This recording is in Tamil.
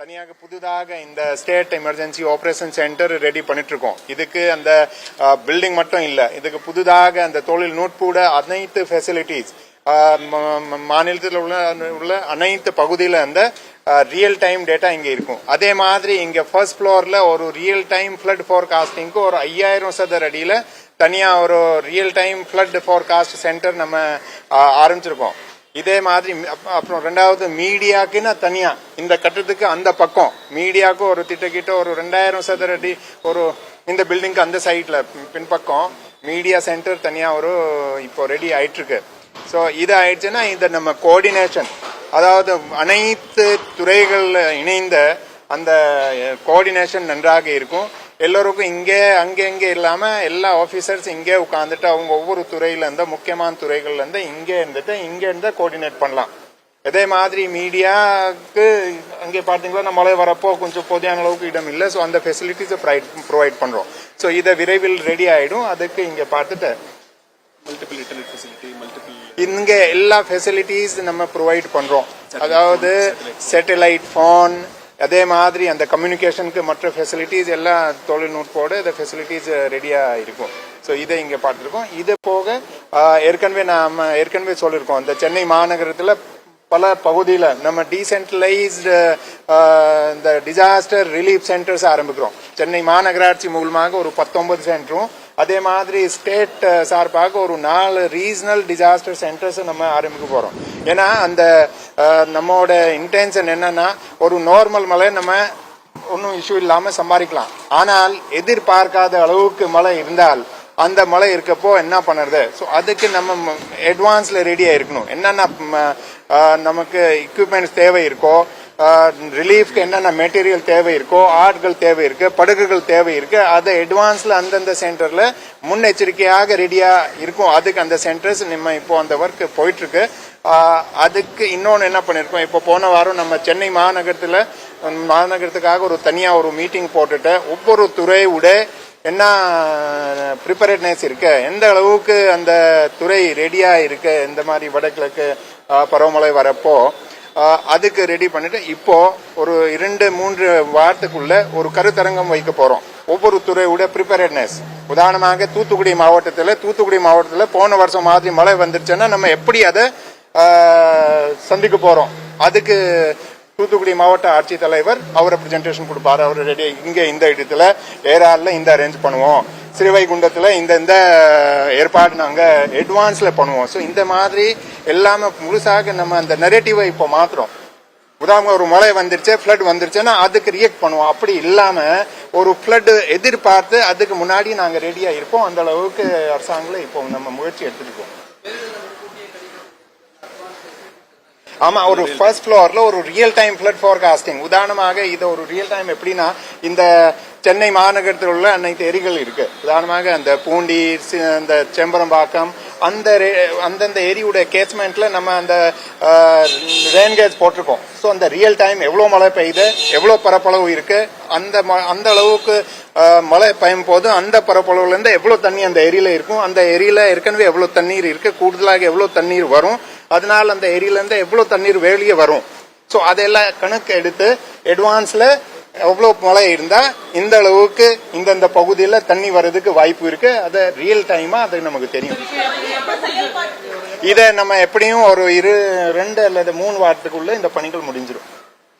தனியாக புதிதாக இந்த state emergency operation centre ready பண்ணிட்டு இருக்கோம். இதுக்கு அந்த பில்டிங் மட்டும் இல்ல, இதுக்கு புதிதாக அந்த தொழில்நுட்ப அனைத்து ஃபெசிலிட்டிஸ் மாநிலத்தில் உள்ள அனைத்து பகுதியில் அந்த ரியல் டைம் டேட்டா இங்க இருக்கும். அதே மாதிரி இங்க ஃபர்ஸ்ட் ஃப்ளோர்ல ஒரு ரியல் டைம் ஃபிளட் ஃபோர்காஸ்டிங்க்கு ஒரு 5000 சதுர அடியில தனியா ஒரு real time flood forecast centre நம்ம ஆரம்பிச்சிருக்கோம். இதே மாதிரி அப்புறம் ரெண்டாவது மீடியாக்குன்னா தனியா இந்த கட்டத்துக்கு அந்த பக்கம் மீடியாவுக்கு ஒரு திட்டக்கிட்ட ஒரு 2000 சதுர அடி ஒரு இந்த பில்டிங்க்கு அந்த சைட்ல பின்பக்கம் மீடியா சென்டர் தனியா ஒரு இப்போ ரெடி ஆயிட்டு இருக்கு. ஸோ இது ஆயிடுச்சுன்னா இந்த நம்ம கோஆர்டினேஷன், அதாவது அனைத்து துறைகள்ல இணைந்த அந்த கோஆர்டினேஷன் நன்றாக இருக்கும். எல்லோருக்கும் இங்கே அங்கே இல்லாம எல்லா ஆபீசர்ஸ் இங்கே உட்காந்துட்டு அவங்க ஒவ்வொரு துறையில இருந்த முக்கியமான துறைகள்ல இருந்து இங்கே இருந்து கோஆர்டினேட் பண்ணலாம். அதே மாதிரி மீடியாவுக்கு அங்கே பார்த்தீங்கன்னா நம்ம மழை வரப்போ கொஞ்சம் போதியான அளவுக்கு இடம் இல்லை. ஸோ அந்த ஃபெசிலிட்டிஸை ப்ரொவைட் பண்றோம். ஸோ இதை விரைவில் ரெடி ஆயிடும். அதுக்கு இங்க பார்த்துட்டு மல்டிபிள் இன்டர்நெட் ஃபெசிலிட்டி இங்க எல்லா ஃபெசிலிட்டிஸ் நம்ம ப்ரொவைட் பண்றோம். அதாவது சேட்டலைட் போன், அதே மாதிரி அந்த கம்யூனிகேஷனுக்கு மற்ற ஃபெசிலிட்டிஸ் எல்லாம் தொழில்நுட்போட இந்த ஃபெசிலிட்டிஸ் ரெடியா இருக்கும். ஸோ இதை இங்க பார்த்துருக்கோம். இது போக ஏற்கனவே சொல்லியிருக்கோம், இந்த சென்னை மாநகரத்தில் பல பகுதியில் நம்ம டீசென்ட்ரலைஸ்டு இந்த டிசாஸ்டர் ரிலீஃப் சென்டர்ஸ் ஆரம்பிக்கிறோம். சென்னை மாநகராட்சி மூலமாக ஒரு 19 சென்டரும், அதே மாதிரி ஸ்டேட் சார்பாக ஒரு 4 ரீஜனல் டிசாஸ்டர் சென்டர்ஸ் நம்ம ஆரம்பிக்க போறோம். ஏன்னா அந்த நம்மோட இன்டென்ஷன் என்னன்னா, ஒரு நார்மல் மழை நம்ம ஒன்றும் இஷ்யூ இல்லாம சம்பாதிக்கலாம். ஆனால் எதிர்பார்க்காத அளவுக்கு மழை இருந்தால் அந்த மழை இருக்கப்போ என்ன பண்ணுறது? ஸோ அதுக்கு நம்ம அட்வான்ஸ்ல ரெடியா இருக்கணும். என்னென்ன நமக்கு எக்யூப்மெண்ட்ஸ் தேவை இருக்கோ, ரிலீஃப்க்கு என்னென்ன மெட்டீரியல் தேவை இருக்கோ, ஆட்கள் தேவை இருக்கு, படகுகள் தேவை இருக்கு, அதை அட்வான்ஸ்ல அந்தந்த சென்டர்ல முன்னெச்சரிக்கையாக ரெடியா இருக்கும். அதுக்கு அந்த சென்டர்ஸ் நம்ம இப்போ அந்த ஒர்க் போயிட்டு இருக்கு. அதுக்கு இன்னொன்னு என்ன பண்ணிருக்கோம், இப்போ போன வாரம் நம்ம சென்னை மாநகரத்துக்காக ஒரு தனியா ஒரு மீட்டிங் போட்டுட்டு ஒவ்வொரு துறையோட என்ன ப்ரிப்பரேட்னஸ் இருக்கு, எந்த அளவுக்கு அந்த துறை ரெடியா இருக்கு, இந்த மாதிரி வடகிழக்கு பருவமழை வரப்போ அதுக்கு ரெடி பண்ணிட்டு இப்போ ஒரு 2-3 வாரத்துக்குள்ள ஒரு கருத்தரங்கம் வைக்க போறோம். ஒவ்வொரு துறையோட ப்ரிப்பரேட்னஸ், உதாரணமாக தூத்துக்குடி மாவட்டத்தில் போன வருஷம் மாதிரி மழை வந்துருச்சுன்னா நம்ம எப்படி அதை சந்திக்க போறோம். அதுக்கு தூத்துக்குடி மாவட்ட ஆட்சித்தலைவர் அவர் பிரசன்டேஷன் கொடுப்பாரு. அவர் ரெடி இங்க இந்த இடத்துல ஏரால இந்த அரேஞ்ச் பண்ணுவோம், ஸ்ரீவைகுண்டத்துல இந்த ஏற்பாடு நாங்க அட்வான்ஸ்ல பண்ணுவோம். ஸோ இந்த மாதிரி எல்லாமே முழுசாக நம்ம அந்த நெரேட்டிவை இப்போ மாத்துறோம். உதாரணம் ஒரு மழை வந்துருச்சு, ஃபிளட் வந்துருச்சுன்னா அதுக்கு ரியாக்ட் பண்ணுவோம். அப்படி இல்லாம ஒரு ஃபிளட் எதிர்பார்த்து அதுக்கு முன்னாடி நாங்க ரெடியா இருப்போம். அந்த அளவுக்கு அரசாங்கம் இப்போ நம்ம முயற்சி எடுத்துருக்கோம். ஆமா, ஒரு ஃபர்ஸ்ட் ஃப்ளோர்ல ஒரு ரியல் டைம் ஃபிளட் ஃபோர்காஸ்டிங். உதாரணமாக இது ஒரு ரியல் டைம் எப்படின்னா, இந்த சென்னை மாநகரத்தில் உள்ள அனைத்து ஏரிகள் இருக்கு. உதாரணமாக அந்த பூண்டி, அந்த செம்பரம்பாக்கம், அந்தந்த ஏரியோட கேஸ்மெண்ட்ல நம்ம அந்த ரெயின் கேஜ் போட்டிருக்கோம். ஸோ அந்த ரியல் டைம் எவ்வளவு மழை பெய்யுது, எவ்வளவு பரப்பளவு இருக்கு, அந்த அளவுக்கு மழை பெய்யும் போது அந்த பரப்பளவுல இருந்து எவ்வளவு தண்ணி அந்த ஏரியில இருக்கும், அந்த ஏரியில ஏற்கனவே எவ்வளவு தண்ணீர் இருக்கு, கூடுதலாக எவ்வளவு தண்ணீர் வரும், அதனால அந்த ஏரியில இருந்து எவ்வளவு தண்ணீர் வெளியே வரும். ஸோ அதெல்லாம் கணக்கு எடுத்து அட்வான்ஸ்ல எவ்வளவு மழை இருந்தா இந்த அளவுக்கு இந்த பகுதியில தண்ணி வர்றதுக்கு வாய்ப்பு இருக்கு, அது ரியல் டைமா அது நமக்கு தெரியும். இதை நம்ம எப்படியும் ஒரு 2 அல்லது 3 வாரத்துக்குள்ள இந்த பணிகள் முடிஞ்சு